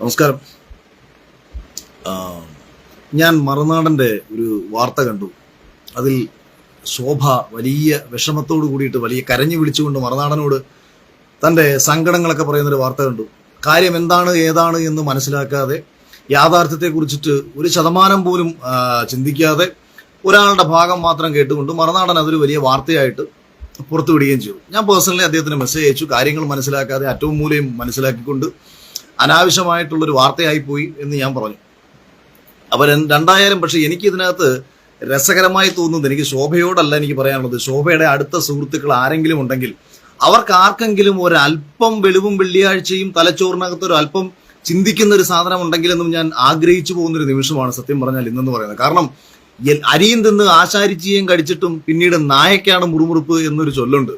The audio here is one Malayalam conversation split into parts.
നമസ്കാരം. ഞാൻ മറുനാടൻ്റെ ഒരു വാർത്ത കണ്ടു. അതിൽ ശോഭ വലിയ വിഷമത്തോട് കൂടിയിട്ട് വലിയ കരഞ്ഞു വിളിച്ചുകൊണ്ട് മറുനാടനോട് തൻ്റെ സങ്കടങ്ങളൊക്കെ പറയുന്നൊരു വാർത്ത കണ്ടു. കാര്യം എന്താണ് ഏതാണ് എന്ന് മനസ്സിലാക്കാതെ, യാഥാർത്ഥ്യത്തെക്കുറിച്ചിട്ട് ഒരു ശതമാനം പോലും ചിന്തിക്കാതെ ഒരാളുടെ ഭാഗം മാത്രം കേട്ടുകൊണ്ട് മറുനാടൻ അതൊരു വലിയ വാർത്തയായിട്ട് പുറത്തുവിടുകയും ചെയ്തു. ഞാൻ പേഴ്സണലി അദ്ദേഹത്തിന് മെസ്സേജ് അയച്ചു. കാര്യങ്ങൾ മനസ്സിലാക്കാതെ അറ്റവും മൂലയും മനസ്സിലാക്കിക്കൊണ്ട് അനാവശ്യമായിട്ടുള്ളൊരു വാർത്തയായിപ്പോയി എന്ന് ഞാൻ പറഞ്ഞു. അപ്പോൾ രണ്ടായാലും പക്ഷെ എനിക്ക് ഇതിനകത്ത് രസകരമായി തോന്നുന്നത്, എനിക്ക് ശോഭയോടല്ല എനിക്ക് പറയാനുള്ളത്, ശോഭയുടെ അടുത്ത സുഹൃത്തുക്കൾ ആരെങ്കിലും ഉണ്ടെങ്കിൽ അവർക്ക് ആർക്കെങ്കിലും ഒരല്പം വെളിവും വെള്ളിയാഴ്ചയും തലച്ചോറിനകത്ത് ഒരു അല്പം ചിന്തിക്കുന്ന ഒരു സാധനം ഉണ്ടെങ്കിലെന്നും ഞാൻ ആഗ്രഹിച്ചു പോകുന്നൊരു നിമിഷമാണ് സത്യം പറഞ്ഞാൽ ഇന്നെന്ന് പറയുന്നത്. കാരണം അരിയും തിന്ന് ആശാരിച്ചിയും കടിച്ചിട്ടും പിന്നീട് നായക്കാണ് മുറുമുറുപ്പ് എന്നൊരു ചൊല്ലുണ്ട്.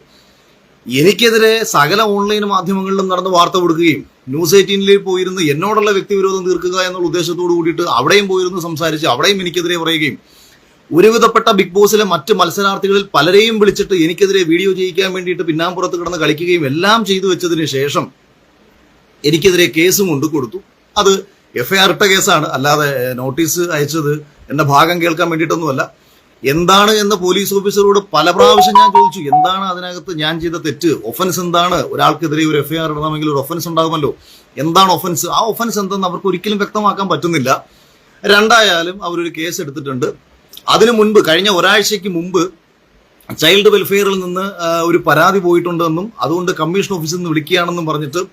എനിക്കെതിരെ സകല ഓൺലൈൻ മാധ്യമങ്ങളിലും നടന്ന് വാർത്ത കൊടുക്കുകയും ന്യൂസ് 18 പോയിരുന്ന് എന്നോടുള്ള വ്യക്തിവിരോധം തീർക്കുക എന്നുള്ള ഉദ്ദേശത്തോട് കൂടിയിട്ട് അവിടെയും പോയിരുന്ന് സംസാരിച്ച് അവിടെയും എനിക്കെതിരെ പറയുകയും ഒരുവിധപ്പെട്ട ബിഗ് ബോസിലെ മറ്റ് മത്സരാർത്ഥികളിൽ പലരെയും വിളിച്ചിട്ട് എനിക്കെതിരെ വീഡിയോ ചെയ്യിക്കാൻ വേണ്ടിയിട്ട് പിന്നാമ്പുറത്ത് കിടന്ന് കളിക്കുകയും എല്ലാം ചെയ്തു വെച്ചതിന് ശേഷം എനിക്കെതിരെ കേസും കൊണ്ട് കൊടുത്തു. അത് FIR ഇട്ട കേസാണ്, അല്ലാതെ നോട്ടീസ് അയച്ചത് എന്റെ ഭാഗം കേൾക്കാൻ വേണ്ടിയിട്ടൊന്നുമല്ല. എന്താണ് എന്ന് പോലീസ് ഓഫീസറോട് പല പ്രാവശ്യം ഞാൻ ചോദിച്ചു. എന്താണ് അതിനകത്ത് ഞാൻ ചെയ്ത തെറ്റ്, ഒഫൻസ് എന്താണ്? ഒരാൾക്കെതിരെ ഒരു FIR ഇടണമെങ്കിൽ ഒരു ഒഫൻസ് ഉണ്ടാകുമല്ലോ. എന്താണ് ഒഫൻസ്? ആ ഒഫൻസ് എന്തെന്ന് അവർക്ക് ഒരിക്കലും വ്യക്തമാക്കാൻ പറ്റുന്നില്ല. രണ്ടായാലും അവരൊരു കേസ് എടുത്തിട്ടുണ്ട്. അതിനു മുൻപ് കഴിഞ്ഞ ഒരാഴ്ചയ്ക്ക് മുമ്പ് ചൈൽഡ് വെൽഫെയറിൽ നിന്ന് ഒരു പരാതി പോയിട്ടുണ്ടെന്നും അതുകൊണ്ട് കമ്മീഷൻ ഓഫീസിൽ നിന്ന് വിളിക്കുകയാണെന്നും പറഞ്ഞിട്ട്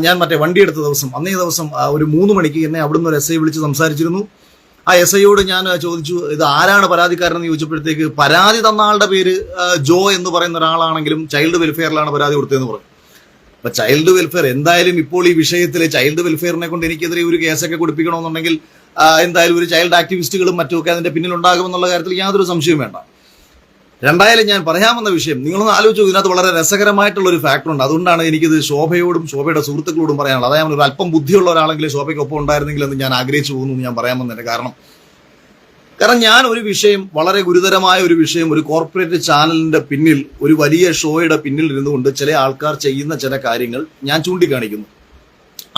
ഞാൻ മറ്റേ വണ്ടി എടുത്ത ദിവസം അന്നേ ദിവസം ഒരു 3 മണിക്ക് എന്നെ അവിടുന്ന് ഒരു SI വിളിച്ച് സംസാരിച്ചിരുന്നു. ആ SIയോട് ഞാൻ ചോദിച്ചു, ഇത് ആരാണ് പരാതിക്കാരനെന്ന് ചോദിച്ചപ്പോഴത്തേക്ക് പരാതി തന്ന ആളുടെ പേര് ജോ എന്ന് പറയുന്ന ഒരാളാണെങ്കിലും ചൈൽഡ് വെൽഫെയറിലാണ് പരാതി കൊടുത്തതെന്ന് പറഞ്ഞു. അപ്പൊ ചൈൽഡ് വെൽഫെയർ എന്തായാലും ഇപ്പോൾ ഈ വിഷയത്തിൽ ചൈൽഡ് വെൽഫെയറിനെ കൊണ്ട് എനിക്കെതിരെ ഒരു കേസൊക്കെ കൊടുപ്പിക്കണമെന്നുണ്ടെങ്കിൽ എന്തായാലും ഒരു ചൈൽഡ് ആക്ടിവിസ്റ്റുകളും മറ്റുമൊക്കെ അതിന്റെ പിന്നിലുണ്ടാകുമെന്നുള്ള കാര്യത്തിൽ യാതൊരു സംശയവും വേണ്ട. രണ്ടായാലും ഞാൻ പറയാമെന്ന വിഷയം നിങ്ങളൊന്ന് ആലോചിച്ചു. ഇതിനകത്ത് വളരെ രസകരമായിട്ടുള്ള ഒരു ഫാക്ടർ ഉണ്ട്. അതുകൊണ്ടാണ് എനിക്കിത് ശോഭയോടും ശോഭയുടെ സുഹൃത്തുക്കളോടും പറയാനുള്ളത്. അതായത് ഒരു അല്പം ബുദ്ധിയുള്ള ഒരാളെങ്കിലും ശോഭയ്ക്കൊപ്പം ഉണ്ടായിരുന്നെങ്കിൽ എന്ന് ഞാൻ ആഗ്രഹിച്ചു പോകുന്നു എന്ന് ഞാൻ പറയാമെന്നതിന്റെ കാരണം ഞാൻ ഒരു വിഷയം, വളരെ ഗുരുതരമായ ഒരു വിഷയം, ഒരു കോർപ്പറേറ്റ് ചാനലിന്റെ പിന്നിൽ, ഒരു വലിയ ഷോയുടെ പിന്നിൽ ഇരുന്നുകൊണ്ട് ചില ആൾക്കാർ ചെയ്യുന്ന ചില കാര്യങ്ങൾ ഞാൻ ചൂണ്ടിക്കാണിക്കുന്നു.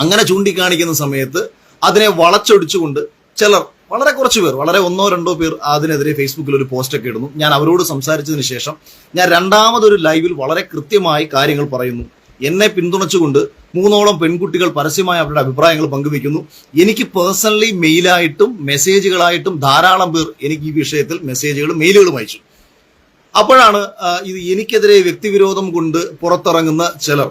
അങ്ങനെ ചൂണ്ടിക്കാണിക്കുന്ന സമയത്ത് അതിനെ വളച്ചൊടിച്ചുകൊണ്ട് ചിലർ, വളരെ കുറച്ച് പേർ, വളരെ 1-2 പേർ അതിനെതിരെ ഫേസ്ബുക്കിൽ ഒരു പോസ്റ്റൊക്കെ ഇടുന്നു. ഞാൻ അവരോട് സംസാരിച്ചതിന് ശേഷം ഞാൻ രണ്ടാമതൊരു ലൈവിൽ വളരെ കൃത്യമായി കാര്യങ്ങൾ പറയുന്നു. എന്നെ പിന്തുണച്ചുകൊണ്ട് 3ഓളം പെൺകുട്ടികൾ പരസ്യമായി അവരുടെ അഭിപ്രായങ്ങൾ പങ്കുവെക്കുന്നു. എനിക്ക് പേഴ്സണലി മെയിലായിട്ടും മെസ്സേജുകളായിട്ടും ധാരാളം പേർ എനിക്ക് ഈ വിഷയത്തിൽ മെസ്സേജുകളും മെയിലുകളും അയച്ചു. അപ്പോഴാണ് ഇത് എനിക്കെതിരെ വ്യക്തിവിരോധം കൊണ്ട് പുറത്തിറങ്ങുന്ന ചിലർ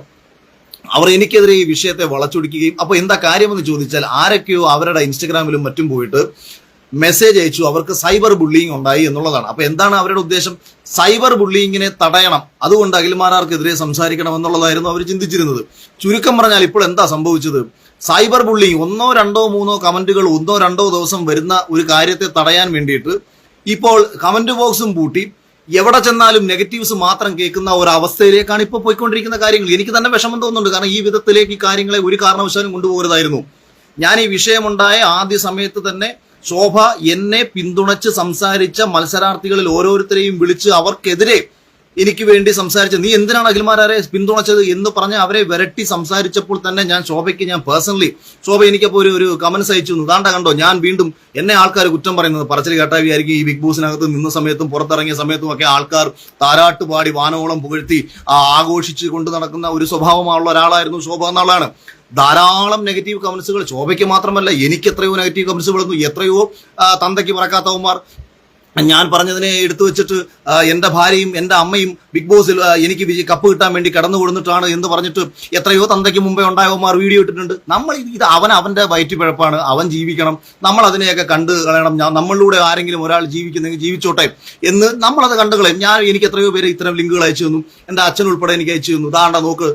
അവർ എനിക്കെതിരെ ഈ വിഷയത്തെ വളച്ചൊടിക്കുകയും, അപ്പൊ എന്താ കാര്യമെന്ന് ചോദിച്ചാൽ ആരൊക്കെയോ അവരുടെ ഇൻസ്റ്റഗ്രാമിലും മറ്റും പോയിട്ട് മെസ്സേജ് അയച്ചു, അവർക്ക് സൈബർ ബുള്ളിങ് ഉണ്ടായി എന്നുള്ളതാണ്. അപ്പൊ എന്താണ് അവരുടെ ഉദ്ദേശം? സൈബർ ബുള്ളിങ്ങിനെ തടയണം, അതുകൊണ്ട് അഖിൽമാരാർക്കെതിരെ സംസാരിക്കണം എന്നുള്ളതായിരുന്നു അവർ ചിന്തിച്ചിരുന്നത്. ചുരുക്കം പറഞ്ഞാൽ ഇപ്പോൾ എന്താ സംഭവിച്ചത്? സൈബർ ബുള്ളിങ് 1, 2, 3 കമന്റുകൾ 1, 2 ദിവസം വരുന്ന ഒരു കാര്യത്തെ തടയാൻ വേണ്ടിയിട്ട് ഇപ്പോൾ കമന്റ് ബോക്സും പൂട്ടി എവിടെ ചെന്നാലും നെഗറ്റീവ്സ് മാത്രം കേൾക്കുന്ന ഒരവസ്ഥയിലേക്കാണ് ഇപ്പോൾ പോയിക്കൊണ്ടിരിക്കുന്ന കാര്യങ്ങൾ. എനിക്ക് തന്നെ വിഷമം തോന്നുന്നുണ്ട്. കാരണം ഈ വിധത്തിലേക്ക് ഈ കാര്യങ്ങളെ ഒരു കാരണവശാലും കൊണ്ടുപോകരുതായിരുന്നു. ഞാൻ ഈ വിഷയമുണ്ടായ ആദ്യ സമയത്ത് തന്നെ ശോഭ എന്നെ പിന്തുണച്ച് സംസാരിച്ച മത്സരാർത്ഥികളിൽ ഓരോരുത്തരെയും വിളിച്ച് അവർക്കെതിരെ എനിക്ക് വേണ്ടി സംസാരിച്ച, നീ എന്തിനാണ് അഖിൽമാരെ പിന്തുണച്ചത് എന്ന് പറഞ്ഞ് അവരെ വിരട്ടി സംസാരിച്ചപ്പോൾ തന്നെ ഞാൻ ശോഭയ്ക്ക്, ഞാൻ പേഴ്സണലി ശോഭ എനിക്കപ്പോൾ ഒരു കമന്റ്സ് അയച്ചു. താണ്ട കണ്ടോ, ഞാൻ വീണ്ടും എന്നെ ആൾക്കാർ കുറ്റം പറയുന്നത് പറച്ചിൽ കേട്ടാവിയായിരിക്കും. ഈ ബിഗ് ബോസിനകത്ത് നിന്ന സമയത്തും പുറത്തിറങ്ങിയ സമയത്തും ഒക്കെ ആൾക്കാർ താരാട്ട് പാടി വാനോളം പുകഴ്ത്തി ആഘോഷിച്ച് കൊണ്ട് നടക്കുന്ന ഒരു സ്വഭാവമുള്ള ഒരാളായിരുന്നു ശോഭ എന്നുള്ളതാണ്. ധാരാളം നെഗറ്റീവ് കമന്റ്സുകൾ ശോഭയ്ക്ക് മാത്രമല്ല എനിക്ക് എത്രയോ നെഗറ്റീവ് കമന്റ്സ് വന്നു. എത്രയോ തന്തയ്ക്ക് പറക്കാത്തവന്മാർ ഞാൻ പറഞ്ഞതിനെ എടുത്തു വെച്ചിട്ട് എന്റെ ഭാര്യയും എന്റെ അമ്മയും ബിഗ് ബോസിൽ എനിക്ക് കപ്പ് കിട്ടാൻ വേണ്ടി കടന്നു കൊടുത്തിട്ടാണ് എന്ന് പറഞ്ഞിട്ട് എത്രയോ തന്തയ്ക്ക് മുമ്പേ ഉണ്ടായവന്മാർ വീഡിയോ ഇട്ടിട്ടുണ്ട്. നമ്മൾ ഇത് അവന്റെ വയറ്റി പിഴപ്പാണ്, അവൻ ജീവിക്കണം, നമ്മൾ അതിനെയൊക്കെ കണ്ടു കളയണം, നമ്മളിലൂടെ ആരെങ്കിലും ഒരാൾ ജീവിക്കുന്നെങ്കിൽ ജീവിച്ചോട്ടെ എന്ന് നമ്മളത് കണ്ടു കളയും. എനിക്ക് എത്രയോ പേര് ഇത്തരം ലിങ്കുകൾ അയച്ചു തന്നു, എന്റെ അച്ഛൻ ഉൾപ്പെടെ എനിക്ക് അയച്ചു തന്നു. താണ്ട നോക്ക്,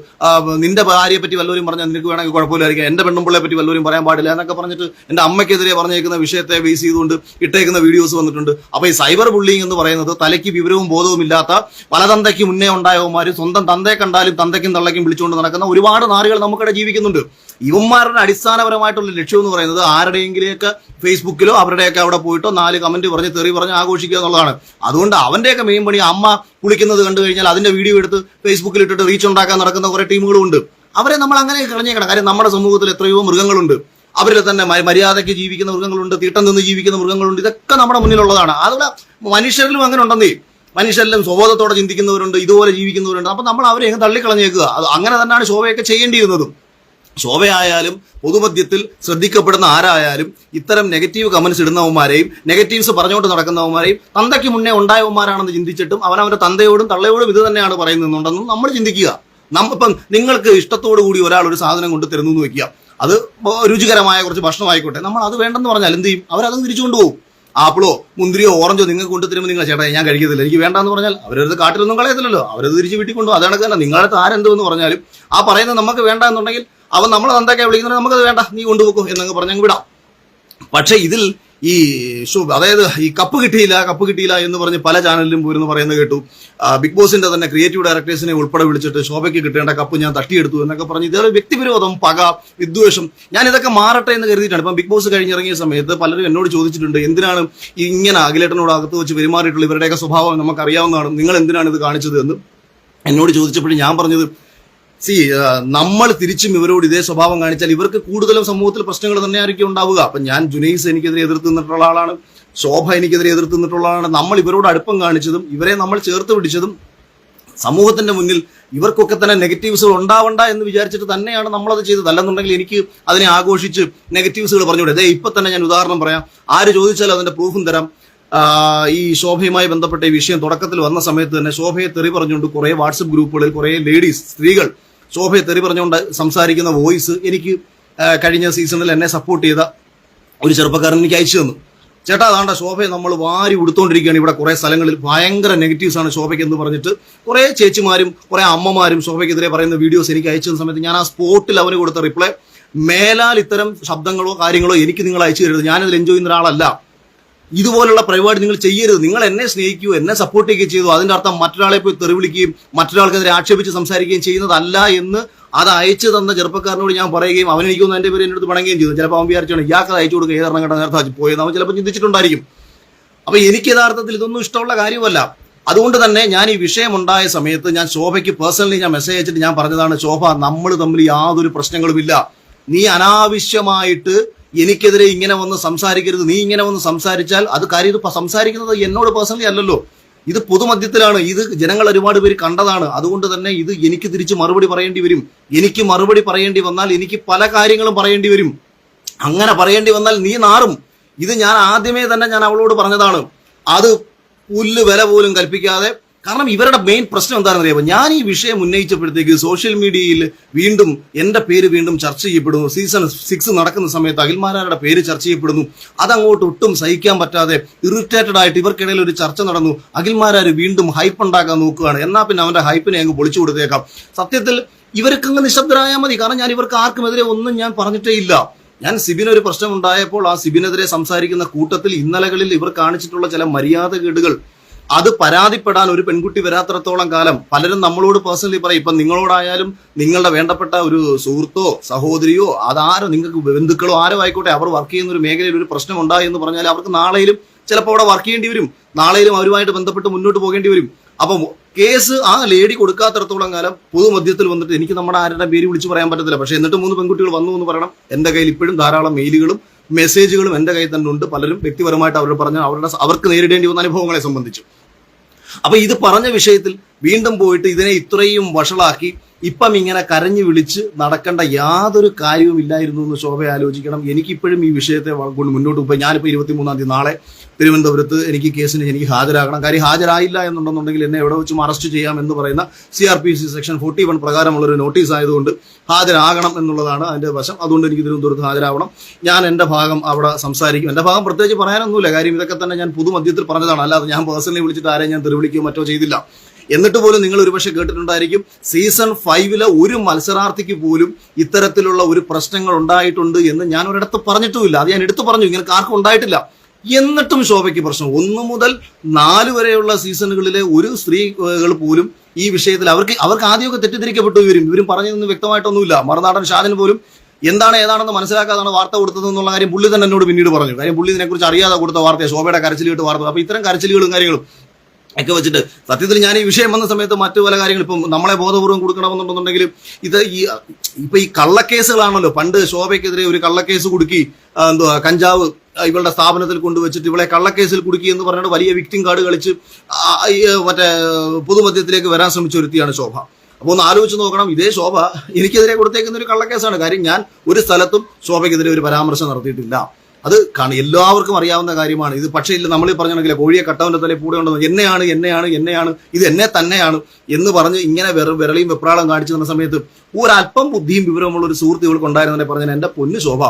നിന്റെ ഭാര്യയെ പറ്റി വല്ലവരും പറഞ്ഞാൽ നിനക്ക് വേണമെങ്കിൽ കുഴപ്പമില്ലായിരിക്കും, എന്റെ പെണ്ണുമ്പിള്ളയെ പറ്റി വല്ലവരും പറയാൻ പാടില്ല എന്നൊക്കെ പറഞ്ഞിട്ട് എന്റെ അമ്മയ്ക്കെതിരെ പറഞ്ഞേക്കുന്ന വിഷയത്തെ ബേസ് ചെയ്തുകൊണ്ട് ഇട്ടേക്കുന്ന വീഡിയോസ് വന്നിട്ടുണ്ട്. അപ്പൊ ഈ സൈബർ ബുള്ളിങ് എന്ന് പറയുന്നത് തലയ്ക്ക് വിവരവും ബോധവും ഇല്ലാത്ത, പല തന്തയ്ക്ക് മുന്നേ ഉണ്ടായവന്മാര് സ്വന്തം തന്തയെ കണ്ടാലും തന്തയ്ക്കും തള്ളയ്ക്കും വിളിച്ചുകൊണ്ട് നടക്കുന്ന ഒരുപാട് നാടുകൾ നമുക്കിടെ ജീവിക്കുന്നുണ്ട്. ഇവന്മാരുടെ അടിസ്ഥാനപരമായിട്ടുള്ള ലക്ഷ്യം എന്ന് പറയുന്നത് ആരുടെയെങ്കിലേക്ക് ഫേസ്ബുക്കിലോ അവരുടെയൊക്കെ അവിടെ പോയിട്ടോ 4 കമന്റ് പറഞ്ഞ് തെറി പറഞ്ഞ് ആഘോഷിക്കുക എന്നുള്ളതാണ്. അതുകൊണ്ട് അവന്റെയൊക്കെ മെയിൻ പണി, അമ്മ കുളിക്കുന്നത് കണ്ടു കഴിഞ്ഞാൽ അതിന്റെ വീഡിയോ എടുത്ത് ഫേസ്ബുക്കിൽ ഇട്ടിട്ട് റീച്ച് ഉണ്ടാക്കാൻ നടക്കുന്ന കുറെ ടീമുകളും ഉണ്ട്. അവരെ നമ്മൾ അങ്ങനെ കളഞ്ഞേക്കണം. കാര്യം നമ്മുടെ സമൂഹത്തിൽ എത്രയോ മൃഗങ്ങളുണ്ട്, അവരിൽ തന്നെ മര്യാദയ്ക്ക് ജീവിക്കുന്ന മൃഗങ്ങളുണ്ട്, തീട്ടം നിന്ന് ജീവിക്കുന്ന മൃഗങ്ങളുണ്ട്. ഇതൊക്കെ നമ്മുടെ മുന്നിലുള്ളതാണ്. അതുപോലെ മനുഷ്യരിലും അങ്ങനെ ഉണ്ടെന്നേ. മനുഷ്യരിലും സ്വബോധത്തോടെ ചിന്തിക്കുന്നവരുണ്ട്, ഇതുപോലെ ജീവിക്കുന്നവരുണ്ട്. അപ്പൊ നമ്മൾ അവരെ തള്ളിക്കളഞ്ഞേക്കുക. അത് അങ്ങനെ തന്നെയാണ് ശോഭയൊക്കെ ചെയ്യേണ്ടിയിരുന്നതും. ശോഭയായാലും പൊതുമധ്യത്തിൽ ശ്രദ്ധിക്കപ്പെടുന്ന ആരായാലും ഇത്തരം നെഗറ്റീവ് കമന്റ്സ് ഇടുന്നവന്മാരെയും നെഗറ്റീവ്സ് പറഞ്ഞുകൊണ്ട് നടക്കുന്നവന്മാരെയും തന്തയ്ക്ക് മുന്നേ ഉണ്ടായവന്മാരാണെന്ന് ചിന്തിച്ചിട്ടും അവനവന്റെ തന്തയോടും തള്ളയോടും ഇത് തന്നെയാണ് പറയുന്നുണ്ടെന്നും നമ്മൾ ചിന്തിക്കുക. ഇപ്പം നിങ്ങൾക്ക് ഇഷ്ടത്തോടു കൂടി ഒരാൾ ഒരു സാധനം കൊണ്ട് തരുന്നു എന്ന് വെക്കുക, അത് രുചികരമായ കുറച്ച് ഭക്ഷണമായിക്കോട്ടെ, നമ്മൾ അത് വേണ്ടെന്ന് പറഞ്ഞാൽ എന്ത് ചെയ്യും? അവരത് തിരിച്ചു കൊണ്ടുപോകും. ആപ്പിളോ മുന്തിരിയോ ഓറഞ്ചോ നിങ്ങൾക്ക് കൊണ്ടുതരുമ്പോൾ നിങ്ങൾ ചേട്ടാ ഞാൻ കഴിക്കത്തില്ല, എനിക്ക് വേണ്ടെന്ന് പറഞ്ഞാൽ അവരത് കാട്ടിലൊന്നും കളയത്തില്ലല്ലോ, അവരത് തിരിച്ച് വീട്ടിൽ കൊണ്ടുപോകും. അതാണ് തന്നെ നിങ്ങളുടെ ആരെന്തെന്ന് പറഞ്ഞാലും ആ പറയുന്നത് നമുക്ക് വേണ്ട എന്നുണ്ടെങ്കിൽ അവൻ നമ്മളെ എന്തൊക്കെയാ വിളിക്കുന്നത്, നമുക്കത് വേണ്ട, നീ കൊണ്ടുപോക്കോ എന്നങ്ങ് പറഞ്ഞങ്ങ് വിടാം. പക്ഷെ ഇതിൽ ഈ അതായത് ഈ കപ്പ് കിട്ടിയില്ല എന്ന് പറഞ്ഞ് പല ചാനലിലും പോയിരുന്നു പറയുന്നത് കേട്ടു. ബിഗ് ബോസിന്റെ തന്നെ ക്രിയേറ്റീവ് ഡയറക്ടേഴ്സിനെ ഉൾപ്പെടെ വിളിച്ചിട്ട് ശോഭയ്ക്ക് കിട്ടേണ്ട കപ്പ് ഞാൻ തട്ടിയെടുത്തു എന്നൊക്കെ പറഞ്ഞ് ഇതേ വ്യക്തിവിരോധം, പക, വിദ്വേഷം. ഞാൻ ഇതൊക്കെ മാറട്ടെ എന്ന് കരുതിയിട്ടാണ്. ഇപ്പം ബിഗ് ബോസ് കഴിഞ്ഞിറങ്ങിയ സമയത്ത് പലരും എന്നോട് ചോദിച്ചിട്ടുണ്ട്, എന്തിനാണ് ഇങ്ങനെ അഖിലേട്ടനോട് അകത്ത് വെച്ച് പെരുമാറിയിട്ടുള്ള ഇവരുടെയൊക്കെ സ്വഭാവം നമുക്കറിയാവുന്നതാണ്, നിങ്ങൾ എന്തിനാണ് ഇത് കാണിച്ചത് എന്ന് എന്നോട് ചോദിച്ചപ്പോഴും ഞാൻ പറഞ്ഞത്, നമ്മൾ തിരിച്ചും ഇവരോട് ഇതേ സ്വഭാവം കാണിച്ചാൽ ഇവർക്ക് കൂടുതലും സമൂഹത്തിൽ പ്രശ്നങ്ങൾ തന്നെ ആയിരിക്കും ഉണ്ടാവുക. അപ്പൊ ഞാൻ ജുനൈസ് എനിക്കെതിരെ എതിർത്ത് നിന്നിട്ടുള്ള ആളാണ്, ശോഭ എനിക്കെതിരെ എതിർത്ത് നിന്നിട്ടുള്ള ആളാണ്. നമ്മൾ ഇവരോട് അടുപ്പം കാണിച്ചതും ഇവരെ നമ്മൾ ചേർത്ത് പിടിച്ചതും സമൂഹത്തിന്റെ മുന്നിൽ ഇവർക്കൊക്കെ തന്നെ നെഗറ്റീവ്സുകൾ ഉണ്ടാവണ്ട എന്ന് വിചാരിച്ചിട്ട് തന്നെയാണ് നമ്മളത് ചെയ്തത്. അല്ലെന്നുണ്ടെങ്കിൽ എനിക്ക് അതിനെ ആഘോഷിച്ച് നെഗറ്റീവ്സുകൾ പറഞ്ഞുകൂടെ? അതെ, ഇപ്പൊ തന്നെ ഞാൻ ഉദാഹരണം പറയാം, ആര് ചോദിച്ചാലും അതിന്റെ പ്രൂഫും തരാം. ഈ ശോഭയുമായി ബന്ധപ്പെട്ട ഈ വിഷയം തുടക്കത്തിൽ വന്ന സമയത്ത് തന്നെ ശോഭയെ തെറി പറഞ്ഞുകൊണ്ട് കുറെ വാട്സപ്പ് ഗ്രൂപ്പുകളിൽ കുറെ ലേഡീസ്, സ്ത്രീകൾ ശോഭയെ തെറി പറഞ്ഞുകൊണ്ട് സംസാരിക്കുന്ന വോയിസ് എനിക്ക് കഴിഞ്ഞ സീസണിൽ എന്നെ സപ്പോർട്ട് ചെയ്ത ഒരു ചെറുപ്പക്കാരൻ എനിക്ക് അയച്ചു തന്നു. ചേട്ടാ, അതാണ്ട ശോഭയെ നമ്മൾ വാരി ഉടുത്തോണ്ടിരിക്കുകയാണ്, ഇവിടെ കുറെ സ്ഥലങ്ങളിൽ ഭയങ്കര നെഗറ്റീവ്സ് ആണ് ശോഭയ്ക്ക് എന്ന് പറഞ്ഞിട്ട് കുറെ ചേച്ചിമാരും കുറെ അമ്മമാരും ശോഭയ്ക്കെതിരെ പറയുന്ന വീഡിയോസ് എനിക്ക് അയച്ചു തന്ന സമയത്ത് ഞാൻ ആ സ്പോട്ടിൽ അവന് കൊടുത്ത റിപ്ലൈ, മേലാൽ ഇത്തരം ശബ്ദങ്ങളോ കാര്യങ്ങളോ എനിക്ക് നിങ്ങൾ അയച്ചു തരരുത്, ഞാനതിൽ എൻജോയ് ചെയ്യുന്ന ഒരാളല്ല, ഇതുപോലുള്ള പരിപാടി നിങ്ങൾ ചെയ്യരുത്, നിങ്ങൾ എന്നെ സ്നേഹിക്കുകയോ എന്നെ സപ്പോർട്ട് ചെയ്യുകയും ചെയ്തു, അതിന്റെ അർത്ഥം മറ്റൊരാളെ പോയി തെറിവിളിക്കുകയും മറ്റൊരാൾക്കെതിരെ ആക്ഷേപിച്ച് സംസാരിക്കുകയും ചെയ്യുന്നതല്ല എന്ന് അത് അയച്ചു തന്ന ചെറുപ്പക്കാരനോട് ഞാൻ പറയുകയും അവൻ എനിക്കൊന്ന് എന്റെ പേര് എന്റെ അടുത്ത് പണങ്ങുകയും ചെയ്തു. ചിലപ്പോൾ അവൻ വിചാരിച്ചാണ് ഇയാൾക്ക് അയച്ചു കൊടുക്കുക, ഏതെണ്ണം കേട്ട നേരത്തെ പോയെന്ന് അവൻ ചിലപ്പോൾ ചിന്തിച്ചിട്ടുണ്ടായിരിക്കും. അപ്പൊ എനിക്ക് യഥാർത്ഥത്തിൽ ഇതൊന്നും ഇഷ്ടമുള്ള കാര്യമല്ല. അതുകൊണ്ട് തന്നെ ഞാൻ ഈ വിഷയം ഉണ്ടായ സമയത്ത് ഞാൻ ശോഭയ്ക്ക് പേഴ്സണലി ഞാൻ മെസ്സേജ് അയച്ചിട്ട് ഞാൻ പറഞ്ഞതാണ്, ശോഭ, നമ്മൾ തമ്മിൽ യാതൊരു പ്രശ്നങ്ങളുമില്ല, നീ അനാവശ്യമായിട്ട് എനിക്കെതിരെ ഇങ്ങനെ വന്ന് സംസാരിക്കരുത്, നീ ഇങ്ങനെ വന്ന് സംസാരിച്ചാൽ അത് കാര്യം ഇത് സംസാരിക്കുന്നത് എന്നോട് പേഴ്സണലി അല്ലല്ലോ, ഇത് പൊതുമധ്യത്തിലാണ്, ഇത് ജനങ്ങൾ ഒരുപാട് പേര് കണ്ടതാണ്. അതുകൊണ്ട് തന്നെ ഇത് എനിക്ക് തിരിച്ച് മറുപടി പറയേണ്ടി വരും. എനിക്ക് മറുപടി പറയേണ്ടി വന്നാൽ എനിക്ക് പല കാര്യങ്ങളും പറയേണ്ടി വരും. അങ്ങനെ പറയേണ്ടി വന്നാൽ നീ നാറും. ഇത് ഞാൻ ആദ്യമേ തന്നെ ഞാൻ അവളോട് പറഞ്ഞതാണ്. അത് പുല്ല് വില പോലും കൽപ്പിക്കാതെ. കാരണം ഇവരുടെ മെയിൻ പ്രശ്നം എന്താണെന്ന് അറിയാമോ? ഞാൻ ഈ വിഷയം ഉന്നയിച്ചപ്പോഴത്തേക്ക് സോഷ്യൽ മീഡിയയിൽ വീണ്ടും എന്റെ പേര് വീണ്ടും ചർച്ച ചെയ്യപ്പെടുന്നു. സീസൺ 6 നടക്കുന്ന സമയത്ത് അഖിൽമാരാരുടെ പേര് ചർച്ച ചെയ്യപ്പെടുന്നു. അതങ്ങോട്ട് ഒട്ടും സഹിക്കാൻ പറ്റാതെ ഇറിറ്റേറ്റഡ് ആയിട്ട് ഇവർക്കിടയിൽ ഒരു ചർച്ച നടന്നു. അഖിൽമാരാര് വീണ്ടും ഹൈപ്പ് ഉണ്ടാക്കാൻ നോക്കുകയാണ്. എന്നാ പിന്നെ അവന്റെ ഹൈപ്പിനെ അങ്ങ് പൊളിച്ചു കൊടുത്തേക്കാം. സത്യത്തിൽ ഇവർക്കങ്ങ് നിശബ്ദരായാൽ മതി. കാരണം ഞാൻ ഇവർക്ക് ആർക്കുമെതിരെ ഒന്നും ഞാൻ പറഞ്ഞിട്ടേ ഇല്ല. ഞാൻ സിബിനൊരു പ്രശ്നം ഉണ്ടായപ്പോൾ ആ സിബിനെതിരെ സംസാരിക്കുന്ന കൂട്ടത്തിൽ ഇന്നലകളിൽ ഇവർ കാണിച്ചിട്ടുള്ള ചില മര്യാദകേടുകൾ, അത് പരാതിപ്പെടാൻ ഒരു പെൺകുട്ടി വരാത്തിടത്തോളം കാലം പലരും നമ്മളോട് പേഴ്സണലി പറയും. ഇപ്പം നിങ്ങളോടായാലും നിങ്ങളുടെ വേണ്ടപ്പെട്ട ഒരു സുഹൃത്തോ സഹോദരിയോ അതാരോ നിങ്ങൾക്ക് ബന്ധുക്കളോ ആരോ ആയിക്കോട്ടെ, അവർ വർക്ക് ചെയ്യുന്ന ഒരു മേഖലയിൽ ഒരു പ്രശ്നം ഉണ്ടായി എന്ന് പറഞ്ഞാൽ അവർക്ക് നാളെയും ചിലപ്പോൾ അവിടെ വർക്ക് ചെയ്യേണ്ടി വരും, നാളെയും അവരുമായിട്ട് ബന്ധപ്പെട്ട് മുന്നോട്ട് പോകേണ്ടി വരും. അപ്പം കേസ് ആ ലേഡി കൊടുക്കാത്തിടത്തോളം കാലം പൊതുമധ്യത്തിൽ വന്നിട്ട് എനിക്ക് നമ്മുടെ ആരുടെ പേര് വിളിച്ചു പറയാൻ പറ്റത്തില്ല. പക്ഷെ എന്നിട്ട് 3 പെൺകുട്ടികൾ വന്നു എന്ന് പറയണം. എന്റെ കയ്യിൽ ഇപ്പോഴും ധാരാളം മെയിലുകളും മെസ്സേജുകളും എന്റെ കയ്യിൽ തന്നെ ഉണ്ട്. പലരും വ്യക്തിപരമായിട്ട് അവരോട് പറഞ്ഞ അവർക്ക് നേരിടേണ്ടി വന്ന അനുഭവങ്ങളെ സംബന്ധിച്ചു. അപ്പൊ ഇത് പറഞ്ഞ വിഷയത്തിൽ വീണ്ടും പോയിട്ട് ഇതിനെ ഇത്രയും വഷളാക്കി ഇപ്പം ഇങ്ങനെ കരഞ്ഞു വിളിച്ച് നടക്കേണ്ട യാതൊരു കാര്യവും ഇല്ലായിരുന്നു എന്ന് ശോഭ ആലോചിക്കണം. എനിക്കിപ്പോഴും ഈ വിഷയത്തെ കൊണ്ട് മുന്നോട്ട് പോയി. ഞാനിപ്പോൾ 23-ാം തീയതി നാളെ തിരുവനന്തപുരത്ത് എനിക്ക് കേസിന് എനിക്ക് ഹാജരാകണം. കാര്യം ഹാജരായില്ല എന്നുണ്ടെന്നുണ്ടെങ്കിൽ എന്നെ എവിടെ വെച്ചും അറസ്റ്റ് ചെയ്യാം എന്ന് പറയുന്ന CRPC സെക്ഷൻ 41 പ്രകാരമുള്ളൊരു നോട്ടീസ് ആയതുകൊണ്ട് ഹാജരാകണം എന്നുള്ളതാണ് അതിന്റെ വശം. അതുകൊണ്ട് എനിക്ക് തിരുവനന്തപുരത്ത് ഹാജരാവണം. ഞാൻ എന്റെ ഭാഗം അവിടെ സംസാരിക്കും. എന്റെ ഭാഗം പ്രത്യേകിച്ച് പറയാനൊന്നുമില്ല. കാര്യം ഇതൊക്കെ തന്നെ ഞാൻ പൊതുമധ്യത്തിൽ പറഞ്ഞതാണ്. അല്ലാതെ ഞാൻ പേഴ്സണലി വിളിച്ചിട്ട് ആരെയും ഞാൻ തെറിവിളിക്കുകയോ മറ്റോ ചെയ്തില്ല. എന്നിട്ട് പോലും നിങ്ങൾ ഒരുപക്ഷെ കേട്ടിട്ടുണ്ടായിരിക്കും, സീസൺ 5 ഒരു മത്സരാർത്ഥിക്ക് പോലും ഇത്തരത്തിലുള്ള ഒരു പ്രശ്നങ്ങൾ ഉണ്ടായിട്ടുണ്ട് എന്ന് ഞാൻ ഒരിടത്ത് പറഞ്ഞിട്ടുമില്ല. അത് ഞാൻ എടുത്തു പറഞ്ഞു, ഇങ്ങനെ ആർക്കും ഉണ്ടായിട്ടില്ല. എന്നിട്ടും ശോഭയ്ക്ക് പ്രശ്നം. 1 മുതൽ 4 വരെയുള്ള സീസണുകളിലെ ഒരു സ്ത്രീകൾ പോലും ഈ വിഷയത്തിൽ അവർക്ക് ആദ്യമൊക്കെ തെറ്റിദ്ധരിക്കപ്പെട്ടു. ഇവരും പറഞ്ഞതൊന്നും വ്യക്തമായിട്ടൊന്നുമില്ല. മറുനാടൻ ഷാജൻ പോലും എന്താണ് ഏതാണെന്ന് മനസ്സിലാക്കാതാണ് വാർത്ത കൊടുത്തത് എന്നുള്ള കാര്യം പുള്ളി തന്നെ എന്നോട് പിന്നീട് പറഞ്ഞു. കാര്യം പുള്ളി ഇതിനെക്കുറിച്ച് അറിയാതെ കൊടുത്ത വാർത്തയാണ്, ശോഭയുടെ കരച്ചിൽ കേട്ട് വാർത്ത. അപ്പൊ ഇത്തരം കരച്ചിലുകളും കാര്യങ്ങളും ഒക്കെ വെച്ചിട്ട് സത്യത്തിൽ ഞാൻ ഈ വിഷയം വന്ന സമയത്ത് മറ്റു പല കാര്യങ്ങൾ ഇപ്പം നമ്മളെ ബോധപൂർവ്വം കൊടുക്കണമെന്നുണ്ടെന്നുണ്ടെങ്കിലും ഇത് ഇപ്പൊ ഈ കള്ളക്കേസുകളാണല്ലോ. പണ്ട് ശോഭയ്ക്കെതിരെ ഒരു കള്ളക്കേസ് കുടുക്കി, കഞ്ചാവ് ഇവളുടെ സ്ഥാപനത്തിൽ കൊണ്ടുവച്ചിട്ട് ഇവളെ കള്ളക്കേസിൽ കുടുക്കി എന്ന് പറഞ്ഞിട്ട് വലിയ വിക്ടിം കാർഡ് കളിച്ച് മറ്റേ പൊതുമധ്യത്തിലേക്ക് വരാൻ ശ്രമിച്ച ഒരുത്തിയാണ് ശോഭ. അപ്പോൾ ഒന്ന് ആലോചിച്ച് നോക്കണം, ഇതേ ശോഭ എനിക്കെതിരെ കൊടുത്തേക്കുന്ന ഒരു കള്ളക്കേസാണ്. കാര്യം ഞാൻ ഒരു സ്ഥലത്തും ശോഭയ്ക്കെതിരെ ഒരു പരാമർശം നടത്തിയിട്ടില്ല. അത് എല്ലാവർക്കും അറിയാവുന്ന കാര്യമാണ്. ഇത് പക്ഷേ ഇല്ല, നമ്മൾ പറഞ്ഞിട്ടുണ്ടെങ്കിൽ കോഴിയെ കട്ടവന്റെ തലയിൽ കൂടെ ഉണ്ടെന്ന് എന്നെയാണ് ഇത് എന്നെ തന്നെയാണ് എന്ന് പറഞ്ഞ് ഇങ്ങനെ വിരളിയും വെപ്രാളം കാണിച്ചു തന്ന സമയത്ത് ഒരല്പം ബുദ്ധിയും വിവരമുള്ള ഒരു സുഹൃത്ത് ഇവൾക്ക് ഉണ്ടായിരുന്നെ പറഞ്ഞാൽ, എന്റെ പൊന്നു ശോഭ,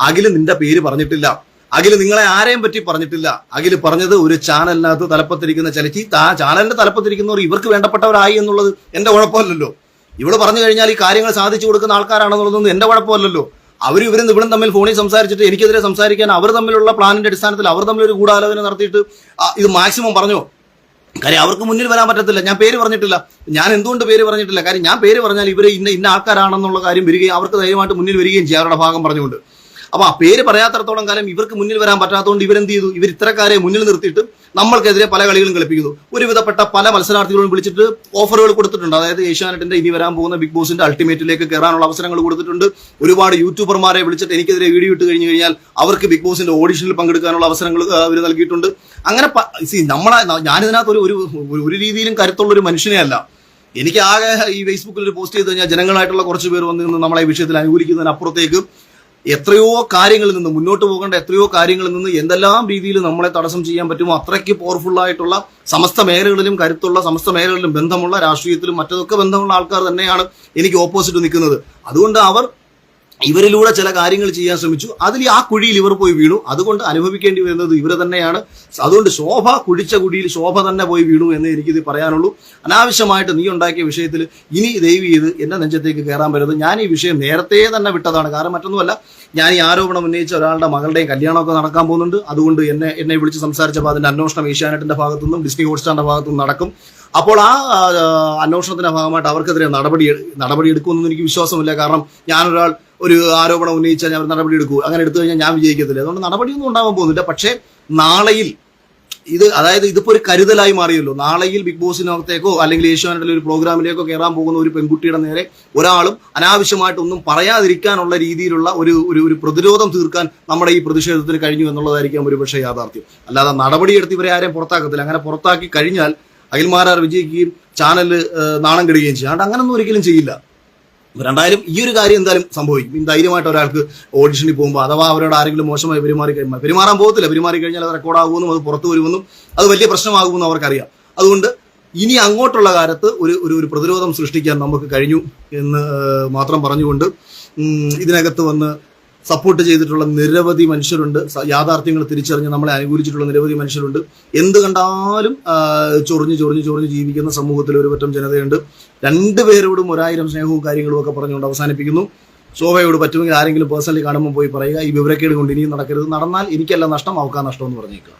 അഖില് നിന്റെ പേര് പറഞ്ഞിട്ടില്ല, അഖില് നിങ്ങളെ ആരെയും പറ്റി പറഞ്ഞിട്ടില്ല. അഖില് പറഞ്ഞത് ഒരു ചാനലിനകത്ത് തലപ്പത്തിരിക്കുന്ന ചാനലിന്റെ തലപ്പത്തിരിക്കുന്നവർ ഇവർക്ക് വേണ്ടപ്പെട്ടവരായി എന്നുള്ളത് എന്റെ കുഴപ്പമല്ലല്ലോ. ഇവള് പറഞ്ഞു കഴിഞ്ഞാൽ ഈ കാര്യങ്ങൾ സാധിച്ചു കൊടുക്കുന്ന ആൾക്കാരാണെന്നുള്ളതൊന്നും എന്റെ കുഴപ്പമല്ലല്ലോ. ഇവരും ഇവളും തമ്മിൽ ഫോണിൽ സംസാരിച്ചിട്ട് എനിക്കെതിരെ സംസാരിക്കാൻ അവർ തമ്മിലുള്ള പ്ലാനിന്റെ അടിസ്ഥാനത്തിൽ അവർ തമ്മിലൊരു ഗൂഢാലോചന നടത്തിയിട്ട് ഇത് മാക്സിമം പറഞ്ഞോ. കാര്യം അവർക്ക് മുന്നിൽ വരാൻ പറ്റത്തില്ല. ഞാൻ പേര് പറഞ്ഞിട്ടില്ല. ഞാൻ എന്തുകൊണ്ട് പേര് പറഞ്ഞിട്ടില്ല? കാര്യം ഞാൻ പേര് പറഞ്ഞാൽ ഇവര് ഇന്ന ആൾക്കാരാണെന്നുള്ള കാര്യം വരികയും അവർക്ക് ധൈര്യമായിട്ട് മുന്നിൽ വരികയും ചെയ്യും അവരുടെ ഭാഗം പറഞ്ഞുകൊണ്ട്. അപ്പൊ ആ പേര് പറയാത്തടത്തോളം കാലം ഇവർക്ക് മുന്നിൽ വരാൻ പറ്റാത്തതുകൊണ്ട് ഇവരെന്ത് ചെയ്തു? ഇവർ ഇത്തരക്കാരെ മുന്നിൽ നിർത്തിയിട്ട് നമ്മൾക്കെതിരെ പല കളികളും കളിപ്പിക്കുന്നു. ഒരുവിധപ്പെട്ട പല മത്സരാർത്ഥികളും വിളിച്ചിട്ട് ഓഫറുകൾ കൊടുത്തിട്ടുണ്ട്. അതായത് ഏഷ്യാനെറ്റിന്റെ ഇനി വരാൻ പോകുന്ന ബിഗ് ബോസിന്റെ അൾട്ടിമേറ്റിലേക്ക് കയറാനുള്ള അവസരങ്ങൾ കൊടുത്തിട്ടുണ്ട്. ഒരുപാട് യൂട്യൂബർമാരെ വിളിച്ചിട്ട് എനിക്കെതിരെ വീഡിയോ ഇട്ട് കഴിഞ്ഞു കഴിഞ്ഞാൽ അവർക്ക് ബിഗ് ബോസിന്റെ ഓഡിഷനിൽ പങ്കെടുക്കാനുള്ള അവസരങ്ങൾ അവർ നൽകിയിട്ടുണ്ട്. അങ്ങനെ ഞാനിതിനകത്ത് ഒരു രീതിയിലും കരുത്തുള്ള ഒരു മനുഷ്യനെ അല്ല. എനിക്ക് ആകെ ഈ ഫേസ്ബുക്കിൽ ഒരു പോസ്റ്റ് ചെയ്ത് കഴിഞ്ഞാൽ ജനങ്ങളായിട്ടുള്ള കുറച്ച് പേർ വന്ന് നിന്ന് നമ്മളെ ഈ വിഷയത്തിൽ അനുകൂലിക്കുന്നതിനപ്പുറത്തേക്ക് എത്രയോ കാര്യങ്ങളിൽ നിന്ന് മുന്നോട്ട് പോകേണ്ട എത്രയോ കാര്യങ്ങളിൽ നിന്ന് എന്തെല്ലാം രീതിയിൽ നമ്മളെ തടസ്സം ചെയ്യാൻ പറ്റുമോ അത്രയ്ക്ക് പവർഫുൾ ആയിട്ടുള്ള സമസ്ത മേഖലകളിലും കരുത്തുള്ള സമസ്ത മേഖലകളിലും ബന്ധമുള്ള രാഷ്ട്രീയത്തിലും മറ്റതൊക്കെ ബന്ധമുള്ള ആൾക്കാർ തന്നെയാണ് എനിക്ക് ഓപ്പോസിറ്റ് നിൽക്കുന്നത്. അതുകൊണ്ട് ഇവരിലൂടെ ചില കാര്യങ്ങൾ ചെയ്യാൻ ശ്രമിച്ചു. അതിൽ ആ കുഴിയിൽ ഇവർ പോയി വീണു. അതുകൊണ്ട് അനുഭവിക്കേണ്ടി വരുന്നത് ഇവർ തന്നെയാണ്. അതുകൊണ്ട് ശോഭ കുഴിച്ച കുഴിയിൽ ശോഭ തന്നെ പോയി വീണു എന്ന് എനിക്കിത് പറയാനുള്ളൂ. അനാവശ്യമായിട്ട് നീ ഉണ്ടാക്കിയ വിഷയത്തിൽ ഇനി ദയവ് ചെയ്ത് എന്റെ നെഞ്ചത്തേക്ക് കയറാൻ പറ്റരുത്. ഞാൻ ഈ വിഷയം നേരത്തെ തന്നെ വിട്ടതാണ്. കാരണം മറ്റൊന്നുമല്ല, ഞാൻ ഈ ആരോപണം ഉന്നയിച്ച ഒരാളുടെ മകളുടെയും കല്യാണമൊക്കെ നടക്കാൻ പോകുന്നുണ്ട്. അതുകൊണ്ട് എന്നെ വിളിച്ച് സംസാരിച്ചപ്പോൾ അതിന്റെ അന്വേഷണം ഏഷ്യാനെറ്റിന്റെ ഭാഗത്തുനിന്നും ഡിസ്നി ഹോട്ട്സ്റ്റാറിന്റെ ഭാഗത്തുനിന്നും നടക്കും. അപ്പോൾ ആ അന്വേഷണത്തിന്റെ ഭാഗമായിട്ട് അവർക്കെതിരെ നടപടി എടുക്കുമെന്നൊന്നും എനിക്ക് വിശ്വാസമില്ല. കാരണം ഞാനൊരാൾ ഒരു ആരോപണം ഉന്നയിച്ചാൽ ഞാൻ നടപടി എടുക്കൂ, അങ്ങനെ എടുത്തു കഴിഞ്ഞാൽ ഞാൻ വിജയിക്കത്തില്ല. അതുകൊണ്ട് നടപടിയൊന്നും ഉണ്ടാകാൻ പോകുന്നില്ല. പക്ഷേ നാളെയിൽ ഇതിപ്പോ ഒരു കരുതലായി മാറിയല്ലോ. നാളെയിൽ ബിഗ് ബോസിനകത്തേക്കോ അല്ലെങ്കിൽ ഏഷ്യാനെറ്റിലെ ഒരു പ്രോഗ്രാമിലേക്കോ കയറാൻ പോകുന്ന ഒരു പെൺകുട്ടിയുടെ നേരെ ഒരാളും അനാവശ്യമായിട്ടൊന്നും പറയാതിരിക്കാനുള്ള രീതിയിലുള്ള ഒരു പ്രതിരോധം തീർക്കാൻ നമ്മുടെ ഈ പ്രതിഷേധത്തിന് കഴിഞ്ഞു എന്നുള്ളതായിരിക്കാം ഒരുപക്ഷെ യാഥാർത്ഥ്യം. അല്ലാതെ നടപടിയെടുത്ത് ഇവരെ ആരെയും പുറത്താക്കത്തില്ല. അങ്ങനെ പുറത്താക്കി കഴിഞ്ഞാൽ അഖിൽമാരാർ വിജയിക്കുകയും ചാനൽ നാണം കെടുകയും ചെയ്യും. അതുകൊണ്ട് അങ്ങനൊന്നും ഒരിക്കലും ചെയ്യില്ല. രണ്ടായാലും ഈ ഒരു കാര്യം എന്തായാലും സംഭവിക്കും. ധൈര്യമായിട്ട് ഒരാൾക്ക് ഓഡിഷനിൽ പോകുമ്പോൾ അഥവാ അവരോട് ആരെങ്കിലും മോശമായി പെരുമാറാൻ പോകത്തില്ല. പെരുമാറി കഴിഞ്ഞാൽ അത് റെക്കോർഡാകുമെന്നും അത് പുറത്തു വരുമെന്നും അത് വലിയ പ്രശ്നമാകുമെന്നും അവർക്കറിയാം. അതുകൊണ്ട് ഇനി അങ്ങോട്ടുള്ള കാലത്ത് ഒരു പ്രതിരോധം സൃഷ്ടിക്കാൻ നമുക്ക് കഴിഞ്ഞു എന്ന് മാത്രം പറഞ്ഞുകൊണ്ട് ഇതിനകത്ത് വന്ന് സപ്പോർട്ട് ചെയ്തിട്ടുള്ള നിരവധി മനുഷ്യരുണ്ട്. യാഥാർത്ഥ്യങ്ങൾ തിരിച്ചറിഞ്ഞ് നമ്മളെ അനുകൂലിച്ചിട്ടുള്ള നിരവധി മനുഷ്യരുണ്ട്. എന്ത് കണ്ടാലും ചൊറിഞ്ഞ് ജീവിക്കുന്ന സമൂഹത്തിൽ ഒരു പറ്റം ജനതയുണ്ട്. രണ്ടുപേരോടും 1000 സ്നേഹവും കാര്യങ്ങളും ഒക്കെ പറഞ്ഞുകൊണ്ട് അവസാനിപ്പിക്കുന്നു. ശോഭയോട് പറ്റുമെങ്കിൽ ആരെങ്കിലും പേഴ്സണലി കാണുമ്പോൾ പോയി പറയുക, ഈ വിവരക്കേട് കൊണ്ട് ഇനിയും നടക്കരുത്. നടന്നാൽ എനിക്കല്ല നഷ്ടം, അവക്കാ നഷ്ടം എന്ന് പറഞ്ഞേക്കുക.